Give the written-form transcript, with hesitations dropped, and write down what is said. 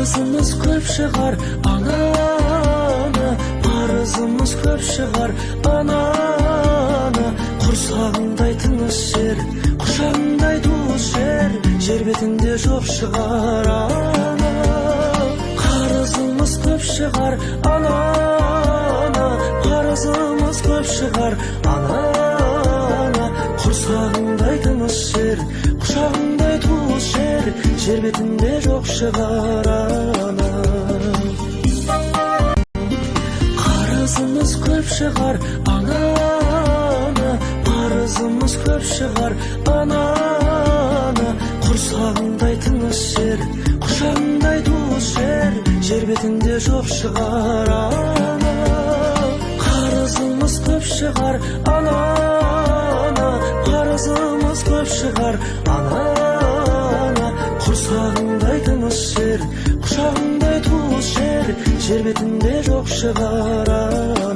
Қарызымыз көп шығар ананы, парызымыз көп шығар ананы. Құрсағындай тыныш жер, құшағындай туыс жер, жер бетінде жоқ шығар ана. Қарызымыз көп шығар ананы, парызымыз көп шығар ананы. Құрсағындай тыныш жер, құшағындай туыс жер, жер бетінде жоқ шығар ана. Қарызымыз көп шығар ананы, парызымыз көп шығар ананы. Құрсағындай тыныш жер, құшағындай туыс жер, жер бетінде жоқ шығар ана. Қарызымыз көп шығар ананы, парызымыз көп шығар ананы. Құрсағындай тыныш жер, құшағындай туыс жер, жер бетінде жоқ шығар ана.